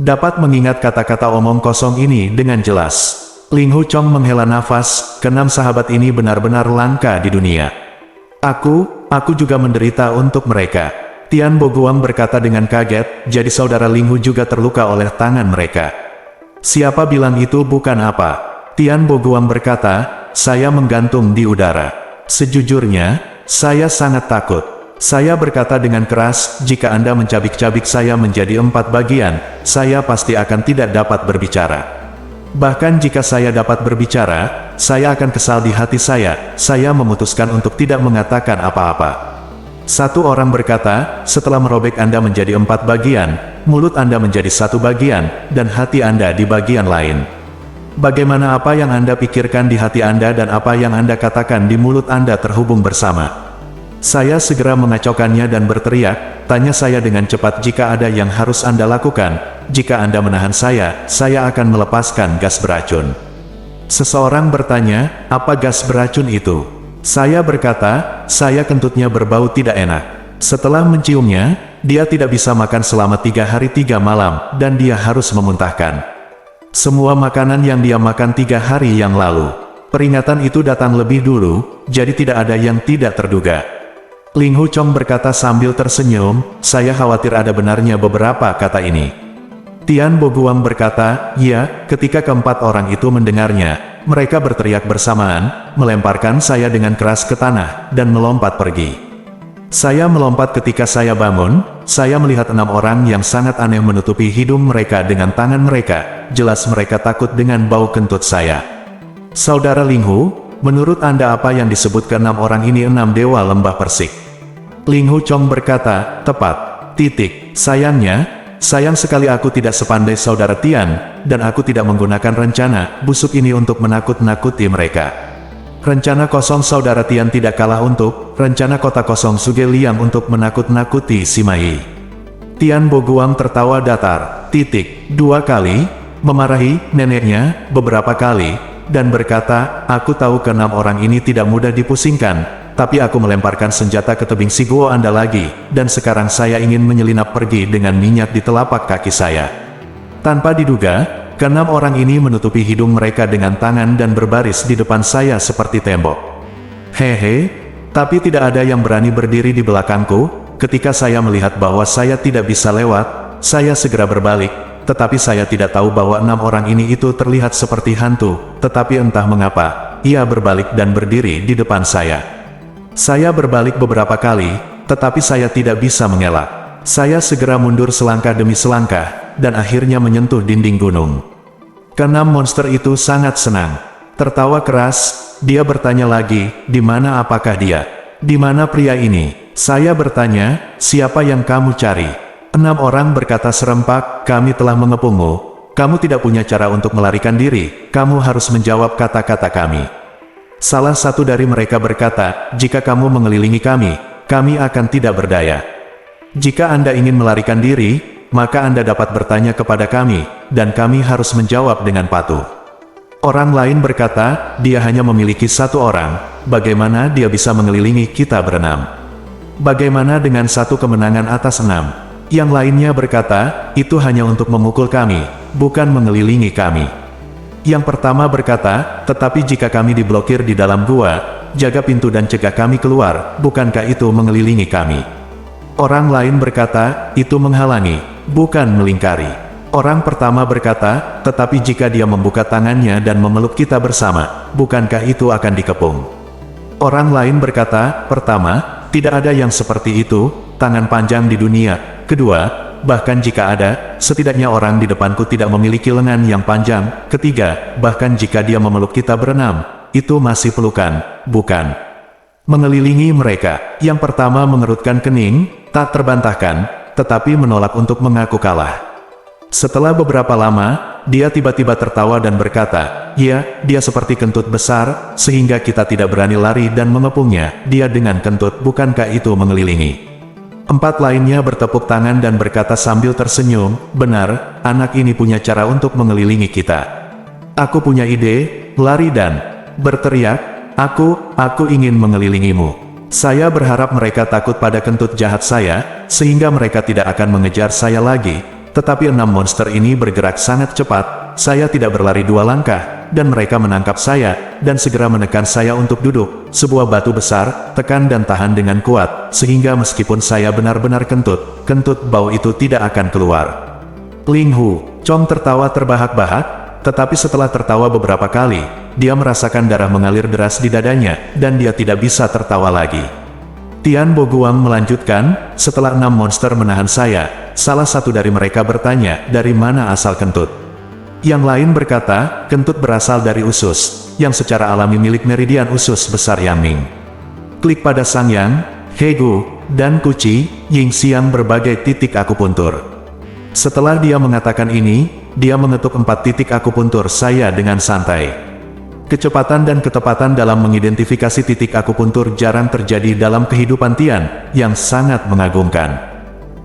Dapat mengingat kata-kata omong kosong ini dengan jelas. Ling Hu Chong menghela nafas, keenam sahabat ini benar-benar langka di dunia. Aku juga menderita untuk mereka. Tian Bo Guang berkata dengan kaget, jadi saudara Ling Hu juga terluka oleh tangan mereka. Siapa bilang itu bukan apa? Tian Bo Guang berkata, saya menggantung di udara. Sejujurnya, saya sangat takut. Saya berkata dengan keras, jika Anda mencabik-cabik saya menjadi 4 bagian, saya pasti akan tidak dapat berbicara. Bahkan jika saya dapat berbicara, saya akan kesal di hati saya memutuskan untuk tidak mengatakan apa-apa. Satu orang berkata, setelah merobek Anda menjadi 4 bagian, mulut Anda menjadi 1 bagian, dan hati Anda di bagian lain. Bagaimana apa yang Anda pikirkan di hati Anda dan apa yang Anda katakan di mulut Anda terhubung bersama? Saya segera mengacaukannya dan berteriak, tanya saya dengan cepat jika ada yang harus Anda lakukan. Jika Anda menahan saya akan melepaskan gas beracun. Seseorang bertanya, apa gas beracun itu? Saya berkata, saya kentutnya berbau tidak enak. Setelah menciumnya, dia tidak bisa makan selama 3 hari 3 malam, dan dia harus memuntahkan semua makanan yang dia makan 3 hari yang lalu. Peringatan itu datang lebih dulu, jadi tidak ada yang tidak terduga. Ling Hu Chong berkata sambil tersenyum, saya khawatir ada benarnya beberapa kata ini. Tian Bo Guang berkata, ya, ketika keempat orang itu mendengarnya, mereka berteriak bersamaan, melemparkan saya dengan keras ke tanah, dan melompat pergi. Saya melompat ketika saya bangun, saya melihat 6 orang yang sangat aneh menutupi hidung mereka dengan tangan mereka, jelas mereka takut dengan bau kentut saya. Saudara Ling Hu, menurut Anda apa yang disebut ke 6 orang ini 6 dewa lembah persik? Ling Hu Chong berkata, tepat. Sayang sekali aku tidak sepandai saudara Tian, dan aku tidak menggunakan rencana busuk ini untuk menakut-nakuti mereka. Rencana kosong saudara Tian tidak kalah untuk rencana kota kosong Suge Liang untuk menakut-nakuti Sima Yi. Tian Bo Guang tertawa datar, 2 kali, memarahi neneknya beberapa kali, dan berkata, aku tahu ke-6 orang ini tidak mudah dipusingkan. Tapi aku melemparkan senjata ke tebing si Guo Anda lagi, dan sekarang saya ingin menyelinap pergi dengan minyak di telapak kaki saya. Tanpa diduga, ke-6 orang ini menutupi hidung mereka dengan tangan dan berbaris di depan saya seperti tembok. Hehe, tapi tidak ada yang berani berdiri di belakangku. Ketika saya melihat bahwa saya tidak bisa lewat, saya segera berbalik, tetapi saya tidak tahu bahwa 6 orang ini itu terlihat seperti hantu, tetapi entah mengapa, ia berbalik dan berdiri di depan saya. Saya berbalik beberapa kali, tetapi saya tidak bisa mengelak. Saya segera mundur selangkah demi selangkah, dan akhirnya menyentuh dinding gunung. Ke-6 monster itu sangat senang. Tertawa keras, dia bertanya lagi, di mana apakah dia? Di mana pria ini? Saya bertanya, siapa yang kamu cari? 6 orang berkata serempak, kami telah mengepungmu. Kamu tidak punya cara untuk melarikan diri, kamu harus menjawab kata-kata kami. Salah satu dari mereka berkata, jika kamu mengelilingi kami akan tidak berdaya. Jika Anda ingin melarikan diri, maka Anda dapat bertanya kepada kami, dan kami harus menjawab dengan patuh. Orang lain berkata, dia hanya memiliki 1 orang, bagaimana dia bisa mengelilingi kita berenam? Bagaimana dengan 1 kemenangan atas 6? Yang lainnya berkata, itu hanya untuk memukul kami, bukan mengelilingi kami. Yang pertama berkata, tetapi jika kami diblokir di dalam gua, jaga pintu dan cegah kami keluar, bukankah itu mengelilingi kami? Orang lain berkata, itu menghalangi, bukan melingkari. Orang pertama berkata, tetapi jika dia membuka tangannya dan memeluk kita bersama, bukankah itu akan dikepung? Orang lain berkata, pertama, tidak ada yang seperti itu, tangan panjang di dunia. Kedua, bahkan jika ada, setidaknya orang di depanku tidak memiliki lengan yang panjang. Ketiga, bahkan jika dia memeluk kita berenam, itu masih pelukan, bukan mengelilingi mereka. Yang pertama mengerutkan kening, tak terbantahkan, tetapi menolak untuk mengaku kalah. Setelah beberapa lama, dia tiba-tiba tertawa dan berkata, ya, dia seperti kentut besar, sehingga kita tidak berani lari dan mengepungnya. Dia dengan kentut, bukankah itu mengelilingi? 4 lainnya bertepuk tangan dan berkata sambil tersenyum, benar, anak ini punya cara untuk mengelilingi kita. Aku punya ide, lari dan berteriak, aku ingin mengelilingimu. Saya berharap mereka takut pada kentut jahat saya, sehingga mereka tidak akan mengejar saya lagi. Tetapi 6 monster ini bergerak sangat cepat, saya tidak berlari 2 langkah, dan mereka menangkap saya, dan segera menekan saya untuk duduk. Sebuah batu besar, tekan dan tahan dengan kuat, sehingga meskipun saya benar-benar kentut bau itu tidak akan keluar. Ling Hu Chong tertawa terbahak-bahak, tetapi setelah tertawa beberapa kali, dia merasakan darah mengalir deras di dadanya, dan dia tidak bisa tertawa lagi. Tian Boguang melanjutkan, setelah 6 monster menahan saya, salah satu dari mereka bertanya, dari mana asal kentut? Yang lain berkata, kentut berasal dari usus, yang secara alami milik meridian usus besar Yangming. Klik pada Sang Yang, Hegu, dan Kuci, Yingxiang berbagai titik akupuntur. Setelah dia mengatakan ini, dia mengetuk 4 titik akupuntur saya dengan santai. Kecepatan dan ketepatan dalam mengidentifikasi titik akupuntur jarang terjadi dalam kehidupan Tian, yang sangat mengagumkan.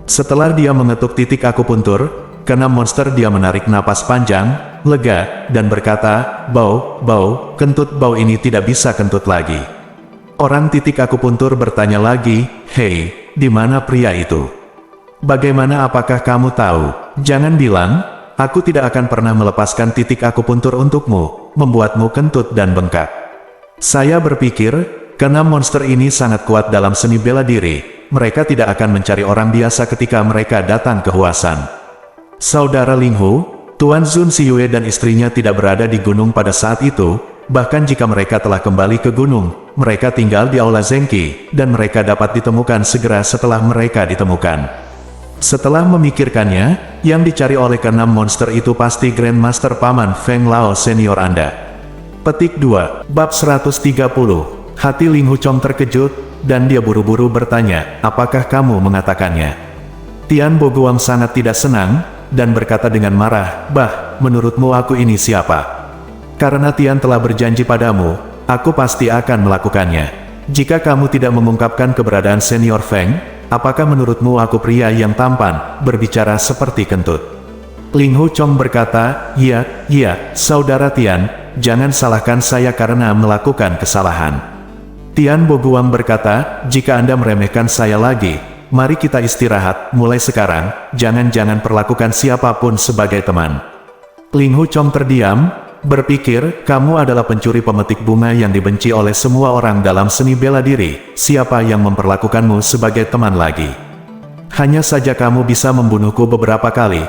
Setelah dia mengetuk titik akupuntur, keenam monster dia menarik napas panjang, lega, dan berkata, bau, kentut bau ini tidak bisa kentut lagi. Orang titik akupuntur bertanya lagi, hei, di mana pria itu? Bagaimana apakah kamu tahu? Jangan bilang, aku tidak akan pernah melepaskan titik akupuntur untukmu, membuatmu kentut dan bengkak. Saya berpikir, keenam monster ini sangat kuat dalam seni bela diri, mereka tidak akan mencari orang biasa ketika mereka datang ke Huasan. Saudara Ling Hu, Tuan Zun Siyue dan istrinya tidak berada di gunung pada saat itu, bahkan jika mereka telah kembali ke gunung, mereka tinggal di Aula Zengqi, dan mereka dapat ditemukan segera setelah mereka ditemukan. Setelah memikirkannya, yang dicari oleh keenam monster itu pasti Grandmaster Paman Feng Lao senior Anda. Petik 2, Bab 130. Hati Ling Hu Chong terkejut, dan dia buru-buru bertanya, apakah kamu mengatakannya? Tian Boguang sangat tidak senang, dan berkata dengan marah, bah, menurutmu aku ini siapa? Karena Tian telah berjanji padamu, aku pasti akan melakukannya. Jika kamu tidak mengungkapkan keberadaan senior Feng, apakah menurutmu aku pria yang tampan, berbicara seperti kentut? Ling Hu Chong berkata, iya, saudara Tian, jangan salahkan saya karena melakukan kesalahan. Tian Boguang berkata, jika Anda meremehkan saya lagi, mari kita istirahat, mulai sekarang, jangan perlakukan siapapun sebagai teman. Ling Hu Chong terdiam, berpikir, kamu adalah pencuri pemetik bunga yang dibenci oleh semua orang dalam seni bela diri, siapa yang memperlakukanmu sebagai teman lagi? Hanya saja kamu bisa membunuhku beberapa kali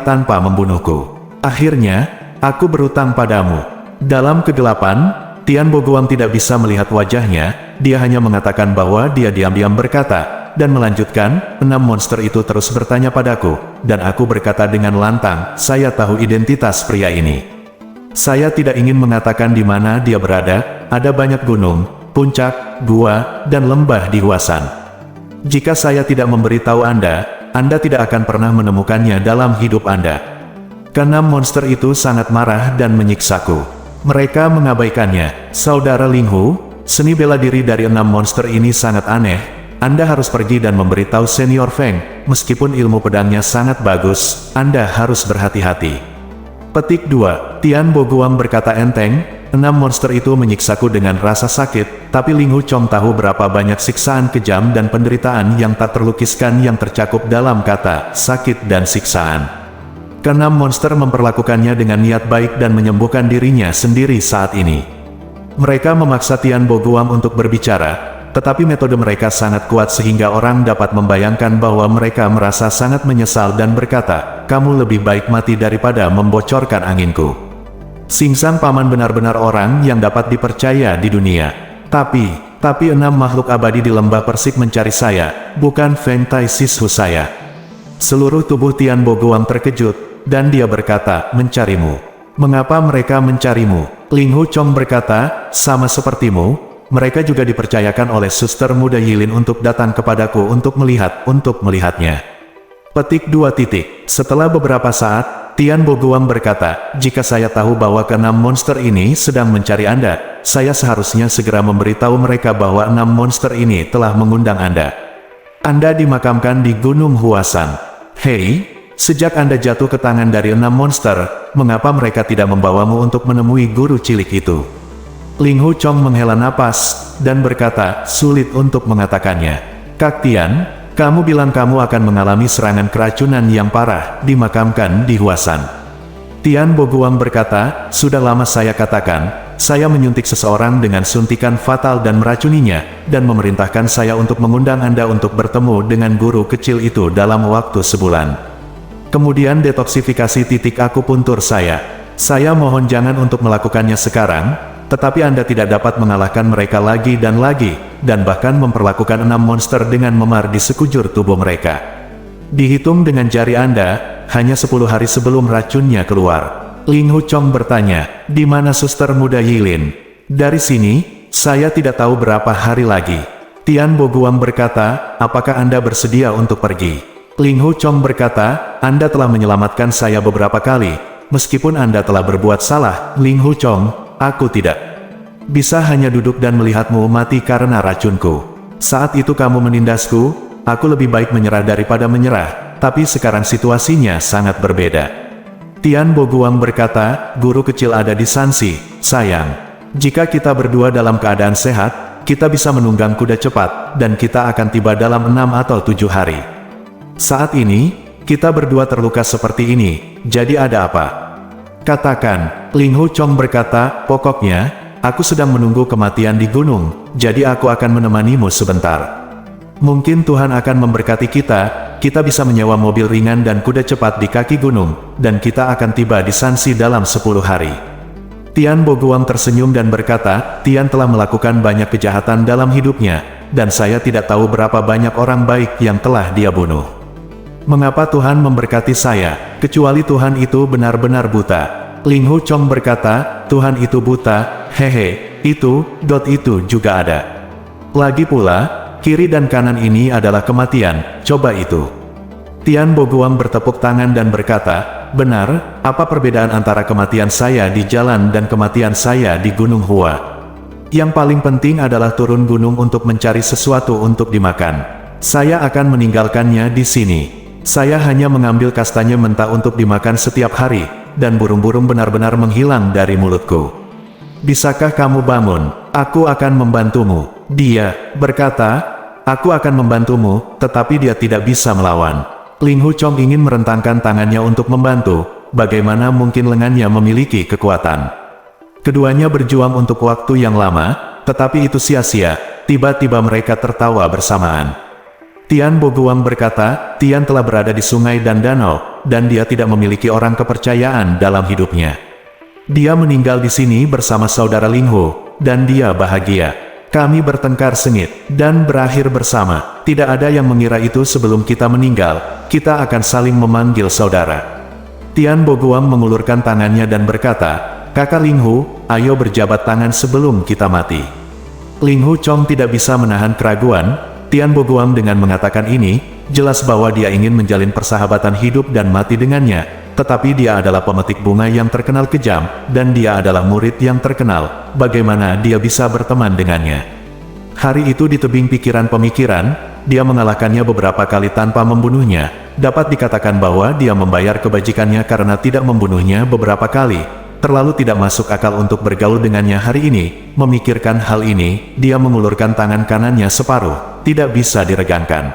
tanpa membunuhku. Akhirnya, aku berutang padamu. Dalam kegelapan, Tian Boguang tidak bisa melihat wajahnya, dia hanya mengatakan bahwa dia diam-diam berkata, dan melanjutkan, 6 monster itu terus bertanya padaku, dan aku berkata dengan lantang, saya tahu identitas pria ini. Saya tidak ingin mengatakan di mana dia berada, ada banyak gunung, puncak, gua, dan lembah di Huasan. Jika saya tidak memberitahu Anda tidak akan pernah menemukannya dalam hidup Anda. Keenam monster itu sangat marah dan menyiksaku. Mereka mengabaikannya. Saudara Ling Hu, seni bela diri dari 6 monster ini sangat aneh. Anda harus pergi dan memberitahu senior Feng, meskipun ilmu pedangnya sangat bagus, Anda harus berhati-hati. Petik 2, Tian Boguang berkata enteng, 6 monster itu menyiksaku dengan rasa sakit, tapi Ling Hu Chong tahu berapa banyak siksaan kejam dan penderitaan yang tak terlukiskan yang tercakup dalam kata, sakit dan siksaan. Keenam monster memperlakukannya dengan niat baik dan menyembuhkan dirinya sendiri saat ini. Mereka memaksa Tian Boguang untuk berbicara, tetapi metode mereka sangat kuat sehingga orang dapat membayangkan bahwa mereka merasa sangat menyesal dan berkata, kamu lebih baik mati daripada membocorkan anginku. Singsang Paman benar-benar orang yang dapat dipercaya di dunia. Tapi 6 makhluk abadi di lembah persik mencari saya, bukan Feng Tai Sisu saya. Seluruh tubuh Tian Boguang terkejut, dan dia berkata, mencarimu. Mengapa mereka mencarimu? Ling Hu Chong berkata, sama sepertimu, mereka juga dipercayakan oleh suster muda Yilin untuk datang kepadaku untuk melihatnya. Petik 2 titik. Setelah beberapa saat, Tian Boguang berkata, jika saya tahu bahwa keenam monster ini sedang mencari Anda, saya seharusnya segera memberitahu mereka bahwa 6 monster ini telah mengundang Anda. Anda dimakamkan di Gunung Huasan. Hei, sejak Anda jatuh ke tangan dari 6 monster, mengapa mereka tidak membawamu untuk menemui guru cilik itu? Ling Hu Chong menghela napas, dan berkata, sulit untuk mengatakannya. Kak Tian, Kamu bilang kamu akan mengalami serangan keracunan yang parah, dimakamkan di Huasan. Tian Boguang berkata, sudah lama saya katakan, saya menyuntik seseorang dengan suntikan fatal dan meracuninya, dan memerintahkan saya untuk mengundang Anda untuk bertemu dengan guru kecil itu dalam waktu sebulan. Kemudian detoksifikasi titik akupuntur saya. Saya mohon jangan untuk melakukannya sekarang, tetapi Anda tidak dapat mengalahkan mereka lagi, dan bahkan memperlakukan 6 monster dengan memar di sekujur tubuh mereka. Dihitung dengan jari Anda, hanya 10 hari sebelum racunnya keluar. Ling Hu Chong bertanya, di mana suster muda Yilin? Dari sini, saya tidak tahu berapa hari lagi. Tian Boguang berkata, apakah Anda bersedia untuk pergi? Ling Hu Chong berkata, Anda telah menyelamatkan saya beberapa kali. Meskipun Anda telah berbuat salah, Ling Hu Chong, aku tidak bisa hanya duduk dan melihatmu mati karena racunku. Saat itu kamu menindasku, aku lebih baik menyerah daripada menyerah, tapi sekarang situasinya sangat berbeda. Tian Boguang berkata, guru kecil ada di Sansi, sayang. Jika kita berdua dalam keadaan sehat, kita bisa menunggang kuda cepat, dan kita akan tiba dalam 6 atau 7 hari. Saat ini, kita berdua terluka seperti ini, jadi ada apa? Katakan, Ling Hu Chong berkata, pokoknya, aku sedang menunggu kematian di gunung, jadi aku akan menemanimu sebentar. Mungkin Tuhan akan memberkati kita bisa menyewa mobil ringan dan kuda cepat di kaki gunung, dan kita akan tiba di Sansi dalam 10 hari. Tian Boguang tersenyum dan berkata, Tian telah melakukan banyak kejahatan dalam hidupnya, dan saya tidak tahu berapa banyak orang baik yang telah dia bunuh. Mengapa Tuhan memberkati saya, kecuali Tuhan itu benar-benar buta? Ling Hu Chong berkata, Tuhan itu buta, hehe, itu juga ada. Lagi pula, kiri dan kanan ini adalah kematian, coba itu. Tian Boguang bertepuk tangan dan berkata, benar, apa perbedaan antara kematian saya di jalan dan kematian saya di Gunung Hua? Yang paling penting adalah turun gunung untuk mencari sesuatu untuk dimakan. Saya akan meninggalkannya di sini. Saya hanya mengambil kastanya mentah untuk dimakan setiap hari, dan burung-burung benar-benar menghilang dari mulutku. Bisakah kamu bangun? Aku akan membantumu. Dia berkata, aku akan membantumu, tetapi dia tidak bisa melawan. Ling Hu Chong ingin merentangkan tangannya untuk membantu, bagaimana mungkin lengannya memiliki kekuatan. Keduanya berjuang untuk waktu yang lama, tetapi itu sia-sia, tiba-tiba mereka tertawa bersamaan. Tian Boguang berkata, Tian telah berada di sungai dan danau, dan dia tidak memiliki orang kepercayaan dalam hidupnya. Dia meninggal di sini bersama saudara Ling Hu, dan dia bahagia. Kami bertengkar sengit, dan berakhir bersama. Tidak ada yang mengira itu sebelum kita meninggal, kita akan saling memanggil saudara. Tian Boguang mengulurkan tangannya dan berkata, Kakak Ling Hu, ayo berjabat tangan sebelum kita mati. Ling Hu Chong tidak bisa menahan keraguan. Tian Boguang dengan mengatakan ini, jelas bahwa dia ingin menjalin persahabatan hidup dan mati dengannya, tetapi dia adalah pemetik bunga yang terkenal kejam, dan dia adalah murid yang terkenal, bagaimana dia bisa berteman dengannya? Hari itu di tebing pikiran pemikiran, dia mengalahkannya beberapa kali tanpa membunuhnya, dapat dikatakan bahwa dia membayar kebajikannya karena tidak membunuhnya beberapa kali. Terlalu tidak masuk akal untuk bergaul dengannya hari ini. Memikirkan hal ini, dia mengulurkan tangan kanannya separuh, tidak bisa diregangkan.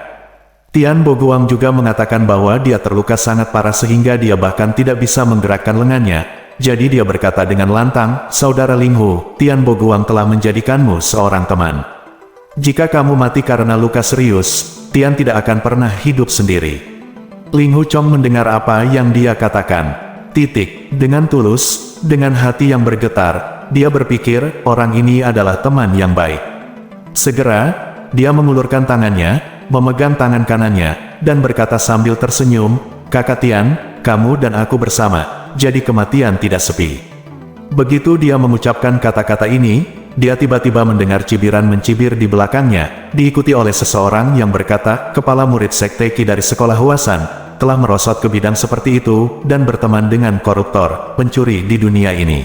Tian Boguang juga mengatakan bahwa dia terluka sangat parah sehingga dia bahkan tidak bisa menggerakkan lengannya. Jadi dia berkata dengan lantang, Saudara Ling Hu, Tian Boguang telah menjadikanmu seorang teman. Jika kamu mati karena luka serius, Tian tidak akan pernah hidup sendiri. Ling Hu Chong mendengar apa yang dia katakan. Dengan tulus, dengan hati yang bergetar, dia berpikir, orang ini adalah teman yang baik. Segera, dia mengulurkan tangannya, memegang tangan kanannya, dan berkata sambil tersenyum, Kakak Tian, kamu dan aku bersama, jadi kematian tidak sepi. Begitu dia mengucapkan kata-kata ini, dia tiba-tiba mendengar cibiran mencibir di belakangnya, diikuti oleh seseorang yang berkata, kepala murid Sekte Qi dari sekolah Huasan, telah merosot ke bidang seperti itu, dan berteman dengan koruptor, pencuri di dunia ini.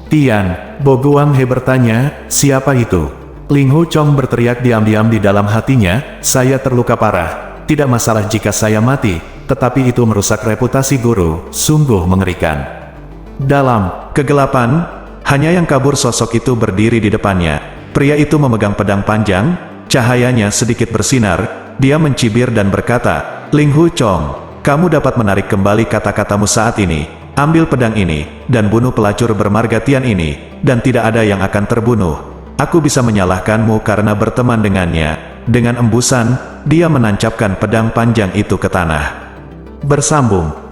Tian Boguang He bertanya, siapa itu? Ling Hu Chong berteriak diam-diam di dalam hatinya, saya terluka parah. Tidak masalah jika saya mati, tetapi itu merusak reputasi guru, sungguh mengerikan. Dalam kegelapan, hanya yang kabur sosok itu berdiri di depannya. Pria itu memegang pedang panjang, cahayanya sedikit bersinar, dia mencibir dan berkata, Ling Hu Chong, kamu dapat menarik kembali kata-katamu saat ini. Ambil pedang ini, dan bunuh pelacur bermarga Tian ini, dan tidak ada yang akan terbunuh. Aku bisa menyalahkanmu karena berteman dengannya. Dengan embusan, dia menancapkan pedang panjang itu ke tanah. Bersambung.